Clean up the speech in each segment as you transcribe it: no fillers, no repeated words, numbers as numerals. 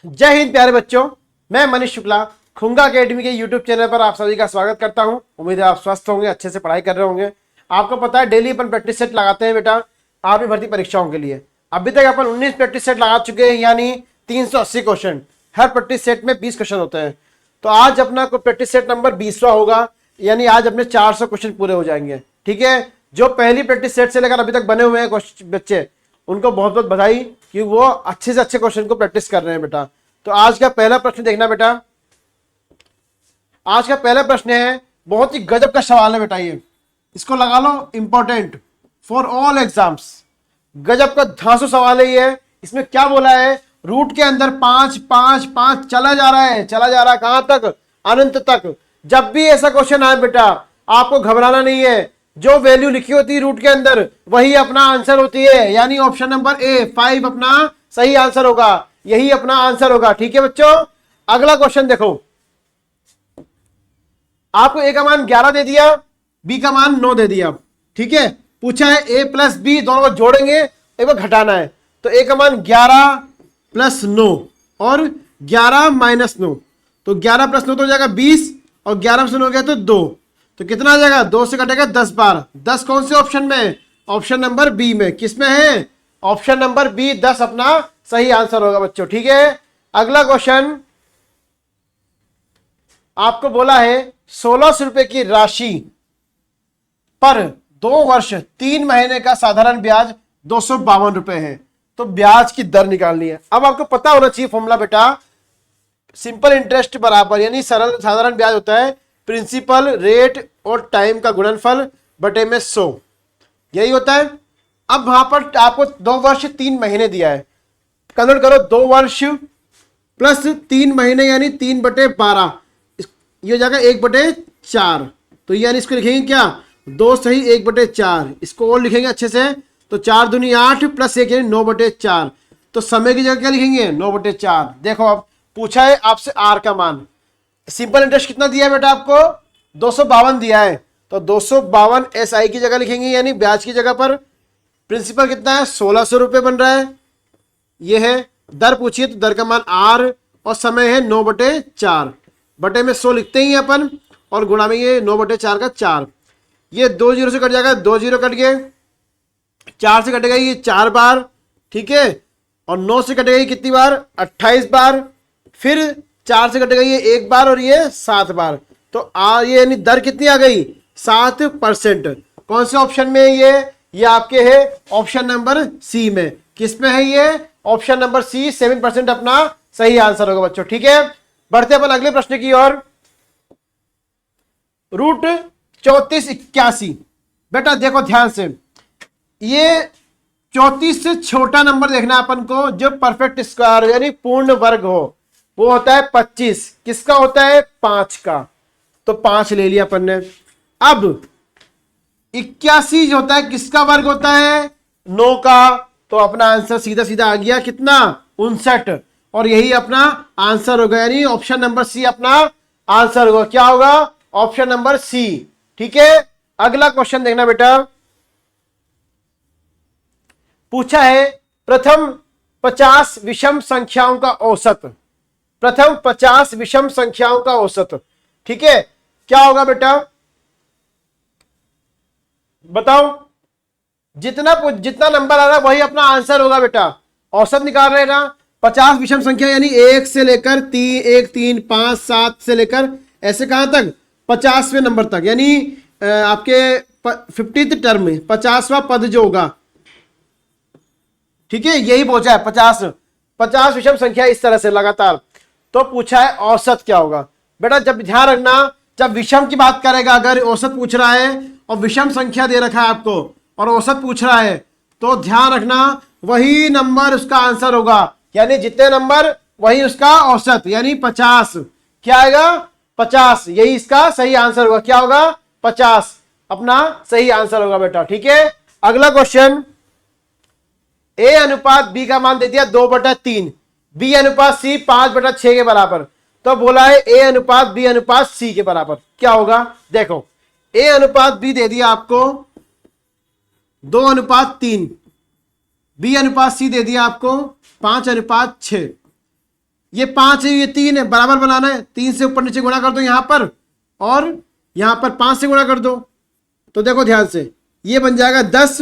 जय हिंद प्यारे बच्चों, मैं मनीष शुक्ला खुंगा अकेडमी के यूट्यूब चैनल पर आप सभी का स्वागत करता हूं। उम्मीद है आप स्वस्थ होंगे, अच्छे से पढ़ाई कर रहे होंगे। आपको पता है डेली अपन प्रैक्टिस सेट लगाते हैं बेटा आपकी भर्ती परीक्षाओं के लिए। अभी तक अपन 19 प्रैक्टिस सेट लगा चुके हैं, यानी 380 क्वेश्चन। हर प्रैक्टिस सेट में 20 क्वेश्चन होते हैं। तो आज अपना प्रैक्टिस सेट नंबर 20वां होगा, यानी आज अपने 400 क्वेश्चन पूरे हो जाएंगे। ठीक है, जो पहली प्रैक्टिस सेट से लेकर अभी तक बने हुए हैं बच्चे, उनको बहुत बहुत बधाई कि वो अच्छे से अच्छे क्वेश्चन को प्रैक्टिस कर रहे हैं बेटा। तो आज का पहला प्रश्न देखना बेटा। आज का पहला प्रश्न है, बहुत ही गजब का सवाल है बेटा। ये इसको लगा लो इंपॉर्टेंट फॉर ऑल एग्जाम्स। गजब का धांसू सवाल है ये। इसमें क्या बोला है, रूट के अंदर 5 5 5 चला जा रहा है कहां तक, अनंत तक। जब भी ऐसा क्वेश्चन आए बेटा आपको घबराना नहीं है। जो वैल्यू लिखी होती है रूट के अंदर वही अपना आंसर होती है, यानी ऑप्शन नंबर ए 5 अपना सही आंसर होगा, यही अपना आंसर होगा। ठीक है बच्चों, अगला क्वेश्चन देखो। आपको ए का मान 11 दे दिया, बी का मान 9 दे दिया। ठीक है, पूछा है ए प्लस बी दोनों को जोड़ेंगे, एक बार घटाना है। तो ए का मान 11 प्लस 9 और 11 माइनस 9, तो 11 प्लस 9 तो हो जाएगा 20 और 11 से 9 गया तो 2, तो कितना आ जाएगा, 2 से कटेगा 10 बार। 10 कौन से ऑप्शन में, ऑप्शन नंबर बी में। किस में है, ऑप्शन नंबर बी 10 अपना सही आंसर होगा बच्चों। ठीक है, अगला क्वेश्चन आपको बोला है 1600 रुपए की राशि पर 2 वर्ष 3 महीने का साधारण ब्याज 252 रुपए है। तो ब्याज की दर निकालनी है। अब आपको पता होना चाहिए फॉर्मूला बेटा, सिंपल इंटरेस्ट बराबर, यानी सरल साधारण ब्याज होता है प्रिंसिपल रेट और टाइम का गुणनफल बटे में 100, यही होता है। अब वहां पर आपको 2 वर्ष 3 महीने दिया है, कन्वर्ट करो 2 वर्ष प्लस 3 महीने यानी 3/12, ये हो जाएगा 1/4। तो यानी इसको लिखेंगे क्या, 2 सही 1/4। इसको और लिखेंगे अच्छे से, तो 4 दूनी 8 प्लस 1 यानी 9/4। तो समय की जगह क्या लिखेंगे, 9/4। देखो अब पूछा है आपसे आर का मान। सिंपल इंटरेस्ट कितना दिया है बेटा आपको, 252 दिया है, तो 252 SI की जगह लिखेंगे, यानी ब्याज की जगह पर। प्रिंसिपल कितना है, 1600 रुपए बन रहा है, ये है। दर पूछिए तो दर का मान R और समय है 9/4, बटे में 100 लिखते ही अपन और गुणा में ये 9/4 का 4। ये 2 0 से कट जाएगा, 2 0 कट गए, 4 से कटेगा ये 4 बार। ठीक है, और 9 से कटेगा ये कितनी बार, 28 बार। फिर 4 से कटेगा ये 1 बार और ये 7 बार। तो ये यानी दर कितनी आ गई, 7%। कौन से ऑप्शन में ये आपके है ऑप्शन नंबर सी में। किस में है ये, ऑप्शन नंबर सी 7% अपना सही आंसर होगा बच्चों। ठीक है, बढ़ते अपन अगले प्रश्न की ओर। रूट 3481 बेटा देखो ध्यान से, ये 34 से छोटा नंबर देखना अपन को, जो परफेक्ट स्क्वायर यानी पूर्ण वर्ग हो, वो होता है 25। किसका होता है, 5 का। तो 5 ले लिया अपन ने। अब 81 जो होता है किसका वर्ग होता है, 9 का। तो अपना आंसर सीधा सीधा आ गया कितना, 59, और यही अपना आंसर होगा, यानी ऑप्शन नंबर सी अपना आंसर होगा। क्या होगा, ऑप्शन नंबर सी। ठीक है, अगला क्वेश्चन देखना बेटा। पूछा है प्रथम 50 विषम संख्याओं का औसत, प्रथम 50 विषम संख्याओं का औसत। ठीक है, क्या होगा बेटा बताओ। जितना नंबर आ रहा है वही अपना आंसर होगा बेटा। औसत निकाल रहे हैं ना, 50 विषम संख्या यानी 1 से लेकर 1 3 5 7 से लेकर ऐसे कहां तक, 50वें नंबर तक, यानी आपके 50th टर्म में 50वां पद जो होगा। ठीक है, यही पूछा है 50 विषम संख्या इस तरह से लगातार। तो पूछा है औसत क्या होगा बेटा। जब ध्यान रखना, जब विषम की बात करेगा, अगर औसत पूछ रहा है और विषम संख्या दे रखा है आपको और औसत पूछ रहा है, तो ध्यान रखना वही नंबर उसका आंसर होगा, यानी जितने नंबर वही उसका औसत, यानी 50। क्या आएगा, 50, यही इसका सही आंसर होगा। क्या होगा, 50 अपना सही आंसर होगा बेटा। ठीक है, अगला क्वेश्चन। ए अनुपात बी का मान दे दिया 2/3, बी अनुपात सी 5/6 के बराबर। तो बोला है ए अनुपात बी अनुपात सी के बराबर। क्या होगा, देखो ए अनुपात बी दे दिया आपको 2/3, बी अनुपात सी दे दिया आपको 5/6। ये 5 है, ये 3 है, बराबर बनाना है। 3 से ऊपर नीचे गुणा कर दो यहां पर, और यहां पर 5 से गुणा कर दो। तो देखो ध्यान से, ये बन जाएगा 10,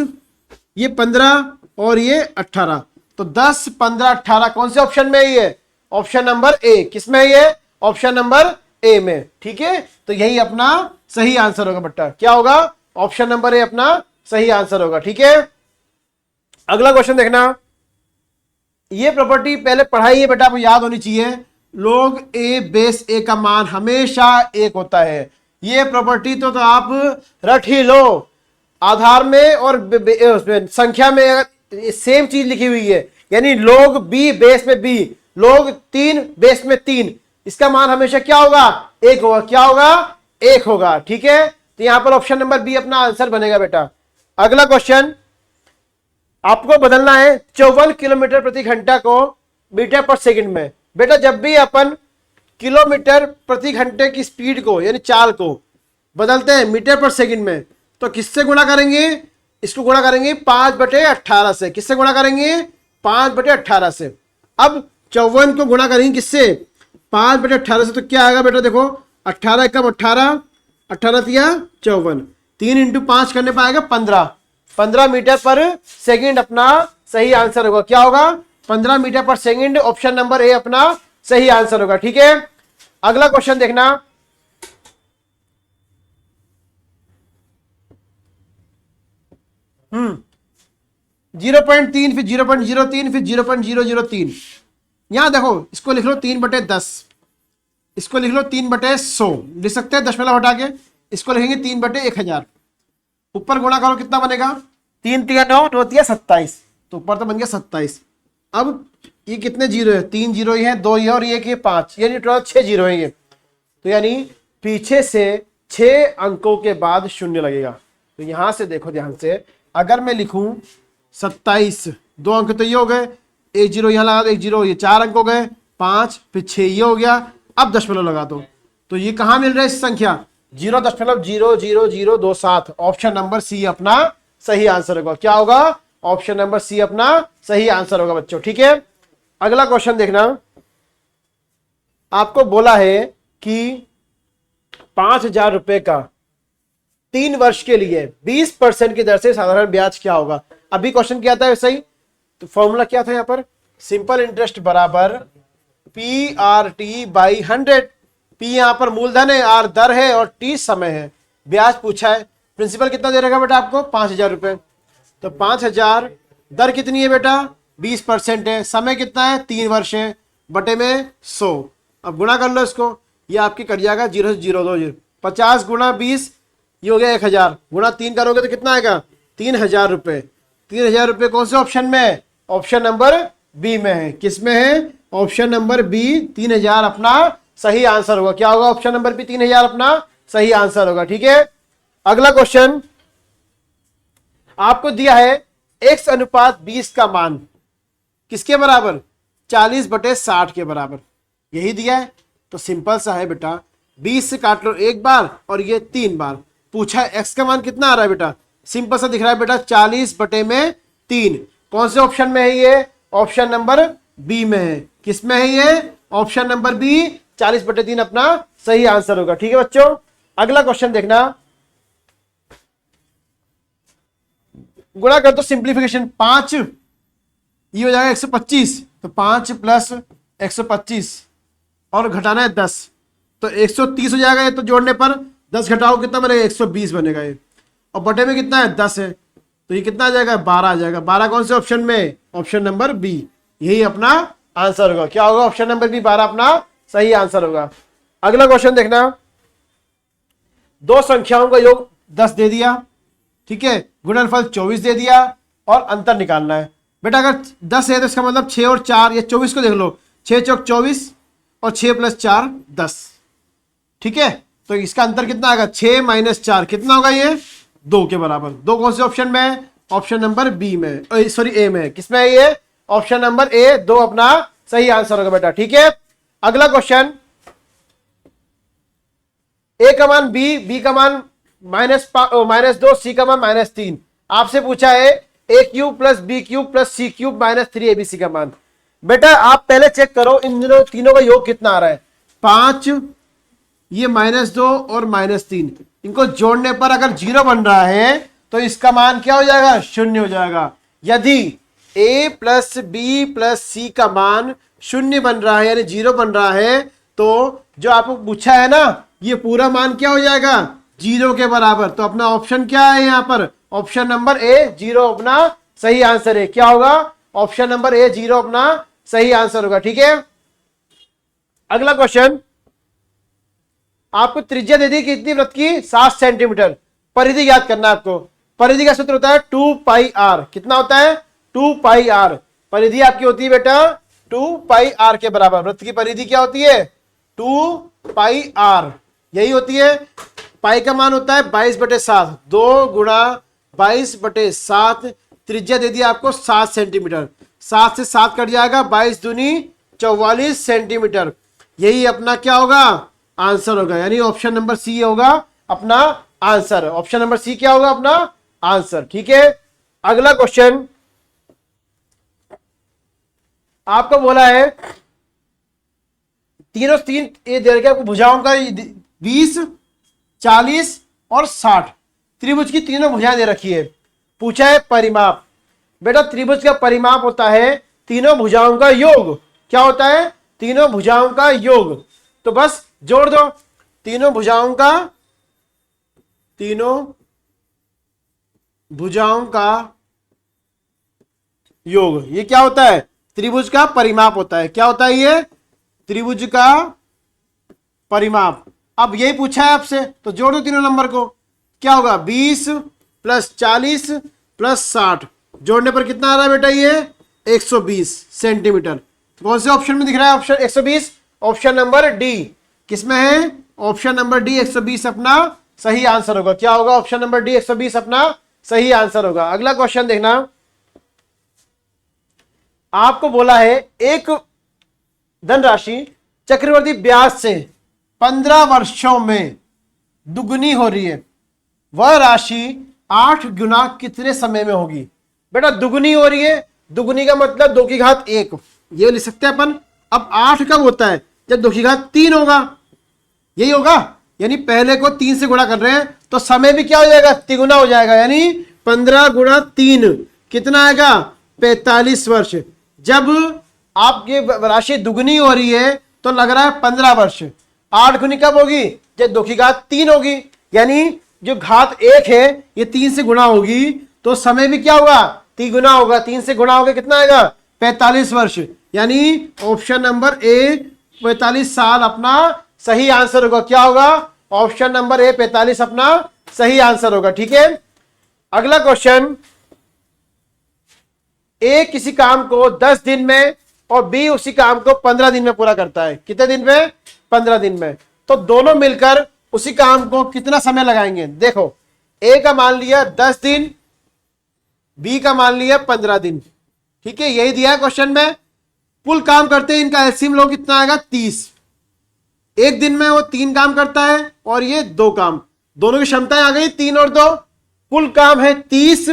ये 15 और ये 18। तो 10, 15, 18 कौन से ऑप्शन में है ये? Option number A. किसमें है ये? ऑप्शन नंबर ए में। ठीक है, तो यही अपना सही आंसर होगा बेटा। क्या होगा? ऑप्शन नंबर ए अपना सही आंसर होगा। ठीक है, अगला क्वेश्चन देखना। ये प्रॉपर्टी पहले पढ़ाई है बेटा, आपको याद होनी चाहिए। log a बेस a का मान हमेशा 1 होता है। ये प्रॉपर्टी तो आप रट ही लो। आधार में और उसमें संख्या में सेम चीज लिखी हुई है, यानी log b बेस में b, log 3 बेस में 3, इसका मान हमेशा क्या होगा? 1 होगा। क्या होगा? 1 होगा। ठीक है, तो यहां पर ऑप्शन नंबर बी अपना आंसर बनेगा बेटा। अगला क्वेश्चन आपको बदलना है 54 किलोमीटर प्रति घंटा को मीटर पर सेकंड में। बेटा जब भी अपन किलोमीटर प्रति घंटे की स्पीड को यानी चाल को बदलते हैं मीटर पर सेकंड में, तो किससे गुणा करेंगे? इसको गुणा करेंगे 5/18 से। किससे गुणा करेंगे? 5/18 से। अब 54 को गुणा करेंगे किससे? 5/18 से। तो क्या आएगा बेटा? देखो 18 एकम 18, 18 तिया 54, 3 × 5 करने पर आएगा 15 मीटर पर सेकंड अपना सही आंसर होगा। क्या होगा? 15 मीटर पर सेकंड। ऑप्शन नंबर ए अपना सही आंसर होगा। ठीक है, अगला क्वेश्चन देखना। हम्म 0.3, फिर 0.03, फिर 0.003। यहां देखो, इसको लिख लो 3/10, इसको लिख लो 3/100, लिख सकते हैं दशमलव हटा के। इसको लिखेंगे 3/1000। ऊपर गुणा करो, कितना बनेगा? 3 तिया 9, 9 तिया 27, तो ऊपर तो बन गया 27। अब ये कितने जीरो है? 3 जीरो ही है, 2 ही है और ये 5, यानी टोटल 6 जीरो है ये। तो यानी पीछे से 6 अंकों के बाद शून्य लगेगा। तो यहां से देखो ध्यान से, अगर मैं लिखूं 27, 2 अंक तो ये हो गए, 1 जीरो यहां लगा दो, 1 जीरो, ये 4 अंक हो गए, 5 फिर 6 ये हो गया। अब दशमलव लगा दो, तो ये कहां मिल रहा है? इस संख्या 0.00027। ऑप्शन नंबर सी अपना सही आंसर होगा। क्या होगा? ऑप्शन नंबर सी अपना सही आंसर होगा बच्चों। ठीक है, अगला क्वेश्चन देखना। आपको बोला है कि 5,000 रुपए का 3 वर्ष के लिए 20% की दर से साधारण ब्याज क्या होगा? अभी क्वेश्चन क्या था वैसे ही, तो फॉर्मूला क्या था यहां पर? सिंपल इंटरेस्ट बराबर PRT/100। P यहां पर मूलधन है, R दर है और T समय है। ब्याज पूछा है, प्रिंसिपल कितना दे रहेगा बेटा आपको? 5,000 रुपए। तो 5,000, दर कितनी है बेटा? 20% है, समय कितना है? 3 वर्ष है, बटे में 100। अब गुणा कर लो इसको, ये आपकी कट जाएगा 0.020। 50 गुणा 20 ये हो गया 1,000, गुणा 3 करोगे तो कितना आएगा? 3,000 रुपए। 3,000 रुपए कौन से ऑप्शन में है? ऑप्शन नंबर बी में है। किस में है? Option number B. 3,000 अपना सही आंसर होगा। क्या होगा? ऑप्शन नंबर बी 3,000 अपना सही आंसर होगा। ठीक है, अगला क्वेश्चन आपको दिया है x/20 का मान किसके बराबर? 40/60 के बराबर, यही दिया है। तो सिंपल सा है बेटा, 20 से काट लो 1 बार और ये 3 बार। पूछा है x का मान कितना आ रहा है बेटा? सिंपल सा दिख रहा है बेटा, 40/3। कौन से ऑप्शन में है ये? ऑप्शन नंबर बी में है। किस में है ये? Option number B. 40/3 अपना सही आंसर होगा। ठीक है बच्चों, अगला क्वेश्चन देखना। गुणा कर तो सिंप्लीफिकेशन, 5 ये हो जाएगा 125, तो 5 + 125 और घटाना है 10, तो 130 हो जाएगा। ये तो जोड़ने पर 10 घटाओ कितना बनेगा? 120 बनेगा ये, और बटे में कितना है? 10 है, तो ये कितना आ जाएगा? 12 आ जाएगा। 12 कौन से ऑप्शन में? ऑप्शन नंबर बी, यही अपना आंसर होगा। क्या होगा? ऑप्शन नंबर बी, 12 अपना सही आंसर होगा। अगला क्वेश्चन देखना। 2 संख्याओं का योग 10 दे दिया, ठीक है, गुणनफल 24 दे दिया और अंतर निकालना है। बेटा अगर 10 है तो इसका मतलब 6 और 4 या 24 को देख लो, 6 चौक 24 और 6 + 4 10, ठीक है। तो इसका अंतर कितना आएगा? 6 - 4 कितना होगा? ये 2 के बराबर। 2 कौन से ऑप्शन में है? ऑप्शन नंबर बी में, सॉरी ए में है। किसमें है ये? ऑप्शन नंबर ए, 2 अपना सही आंसर होगा बेटा। ठीक है, अगला क्वेश्चन। ए का मान बी, बी का मान -2, सी का मान -3। आपसे पूछा है a³ + b³ + c³ - 3abc का मान। बेटा आप पहले चेक करो इन दोनों तीनों का योग कितना आ रहा है। 5, ये -2 और -3, इनको जोड़ने पर अगर 0 बन रहा है तो इसका मान क्या हो जाएगा, 0 हो जाएगा। यदि a प्लस बी प्लस सी का मान 0 बन रहा है यानी 0 बन रहा है, तो जो आपको पूछा है ना ये पूरा मान क्या हो जाएगा, 0 के बराबर। तो अपना ऑप्शन क्या है यहाँ पर, ऑप्शन नंबर ए 0 अपना सही आंसर है। क्या होगा, ऑप्शन नंबर ए 0 अपना सही आंसर होगा। ठीक है, अगला क्वेश्चन, आपको त्रिज्या दे दी कितनी वृत्त की, 7 सेंटीमीटर। परिधि याद करना है आपको। परिधि का सूत्र होता है 2 पाई आर। कितना होता है, 2 पाई आर। परिधि आपकी होती है बेटा 2 पाई आर के बराबर। वृत्त की परिधि क्या होती है, 2 पाई आर, यही होती है। पाई का मान होता है 22/7, 2 गुणा 22/7। त्रिज्या दे दी आपको 7 सेंटीमीटर। 7 से 7 कट जाएगा, 22 दूनी 44 सेंटीमीटर। यही अपना क्या होगा, आंसर होगा। यानी ऑप्शन नंबर सी होगा अपना आंसर। ऑप्शन नंबर सी क्या होगा अपना आंसर। ठीक है, अगला क्वेश्चन आपको बोला है तीनों तीन ये दे रखा है आपको भुजाओं का 20, 40 और 60। त्रिभुज की तीनों भुजाएं दे रखी है। पूछा है परिमाप। बेटा त्रिभुज का परिमाप होता है तीनों भुजाओं का योग। क्या होता है, तीनों भुजाओं का योग। तो बस जोड़ दो तीनों भुजाओं का योग। ये क्या होता है, त्रिभुज का परिमाप होता है। क्या होता है ये, त्रिभुज का परिमाप। अब यही पूछा है आपसे, तो जोड़ दो तीनों नंबर को। क्या होगा, 20 + 40 + 60। जोड़ने पर कितना आ रहा है बेटा, ये 120 सेंटीमीटर। कौन से ऑप्शन में दिख रहा है, ऑप्शन 120, ऑप्शन नंबर डी। किसमें है, ऑप्शन नंबर डी 120 अपना सही आंसर होगा। क्या होगा, ऑप्शन नंबर डी 120 अपना सही आंसर होगा। अगला क्वेश्चन देखना, आपको बोला है एक धनराशि चक्रवर्ती ब्याज से 15 वर्षों में दुगनी हो रही है, वह राशि 8 गुना कितने समय में होगी। बेटा दुगनी हो रही है, दुगनी का मतलब 2 की घात 1, ये लिख सकते हैं अपन। अब 8 कब होता है, जब 2 की घात 3 होगा, यही होगा। यानी पहले को 3 से गुणा कर रहे हैं तो समय भी क्या हो जाएगा, तिगुना हो जाएगा। यानी 15 × 3 कितना आएगा, 45 वर्ष। जब आपकी राशि दुगनी हो रही है तो लग रहा है 15 वर्ष। 8 गुनी कब होगी, जब 2 की घात 3 होगी। यानी जो घात 1 है ये 3 से गुणा होगी तो समय भी क्या होगा, तिगुना होगा। 3 से गुणा होगा कितना आएगा, 45 वर्ष। यानी ऑप्शन नंबर ए 45 साल अपना सही आंसर होगा। क्या होगा, ऑप्शन नंबर ए 45 अपना सही आंसर होगा। ठीक है, अगला क्वेश्चन, ए किसी काम को 10 दिन में और बी उसी काम को 15 दिन में पूरा करता है। कितने दिन में, 15 दिन में। तो दोनों मिलकर उसी काम को कितना समय लगाएंगे। देखो ए का मान लिया 10 दिन, बी का मान लिया 15 दिन। ठीक है, यही दिया है क्वेश्चन में। कुल काम करते हैं इनका एलसीएम लो कितना आएगा, 30। एक दिन में वो 3 काम करता है और ये 2 काम। दोनों की क्षमताएं आ गई 3 और 2। कुल काम है 30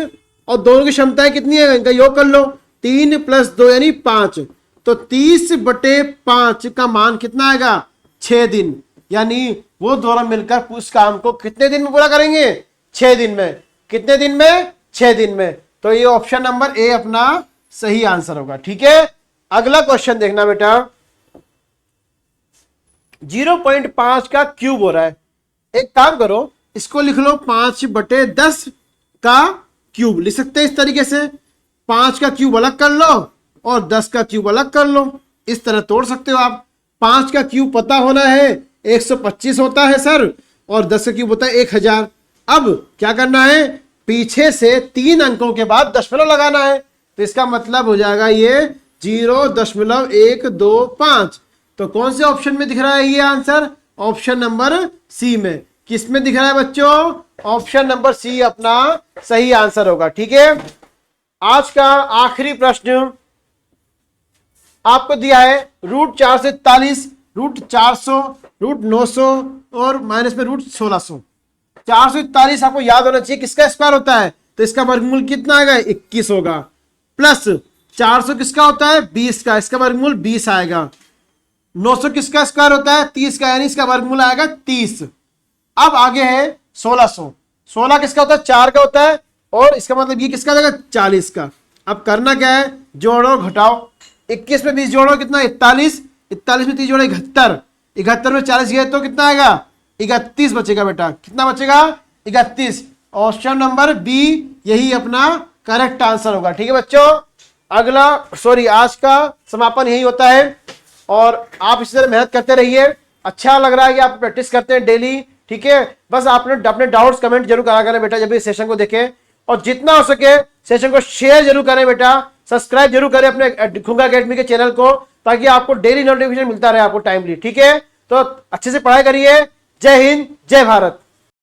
और दोनों की क्षमताएं कितनी है, इनका योग कर लो। 3 + 2 यानी 5। तो 30/5 का मान कितना आएगा, 6 दिन। यानी वो दोनों मिलकर उस काम को कितने दिन में पूरा करेंगे, 6 दिन में। कितने दिन में, 6 दिन में। तो ये ऑप्शन नंबर ए अपना सही आंसर होगा। ठीक है, अगला क्वेश्चन देखना बेटा, 0.5 का क्यूब हो रहा है। एक काम करो, इसको लिख लो 5/10 का क्यूब। लिख सकते हैं इस तरीके से, 5 का क्यूब अलग कर लो और 10 का क्यूब अलग कर लो। इस तरह तोड़ सकते हो आप। 5 का क्यूब पता होना है 125 होता है सर, और 10 का क्यूब होता है 1000। अब क्या करना है, पीछे से 3 अंकों के बाद दशमलव लगाना है। तो इसका मतलब हो जाएगा ये 0.125। तो कौन से ऑप्शन में दिख रहा है ये आंसर, ऑप्शन नंबर सी में। किस में दिख रहा है बच्चों, ऑप्शन नंबर सी अपना सही आंसर होगा। ठीक है, आज का आखिरी प्रश्न आपको दिया है √4 से 43, √400, √900 और माइनस में √1600। 441 आपको याद होना चाहिए किसका स्क्वायर होता है, तो इसका वर्गमूल कितना आएगा, 21 होगा। प्लस 400 किसका होता है 20 का, इसका वर्गमूल 20 आएगा। 900 किसका स्क्वायर होता है 30 का, यानी इसका वर्गमूल आएगा 30। अब आगे है 1600। 16 किसका होता है 4 का होता है, और इसका मतलब ये किसका जाएगा 40 का। अब करना क्या है, जोड़ो घटाओ। 21 में 20 जोड़ो कितना 41, 41 में 30 जोड़ो 71, 71 में 40 गए तो कितना आएगा 31 बचेगा बेटा। कितना बचेगा 31। ऑप्शन नंबर बी यही अपना करेक्ट आंसर होगा। ठीक है बच्चों, अगला आज का समापन यही होता है, और आप इसी तरह मेहनत करते रहिए। अच्छा लग रहा है कि आप प्रैक्टिस करते हैं डेली। ठीक है, बस आपने अपने डाउट्स कमेंट जरूर करा करें बेटा जब भी सेशन को देखें, और जितना हो सके सेशन को शेयर जरूर करें बेटा। सब्सक्राइब जरूर करें अपने खुंगा अकेडमी के चैनल को, ताकि आपको डेली नोटिफिकेशन मिलता रहे आपको टाइमली। ठीक है, तो अच्छे से पढ़ाई करिए। जय हिंद, जय भारत।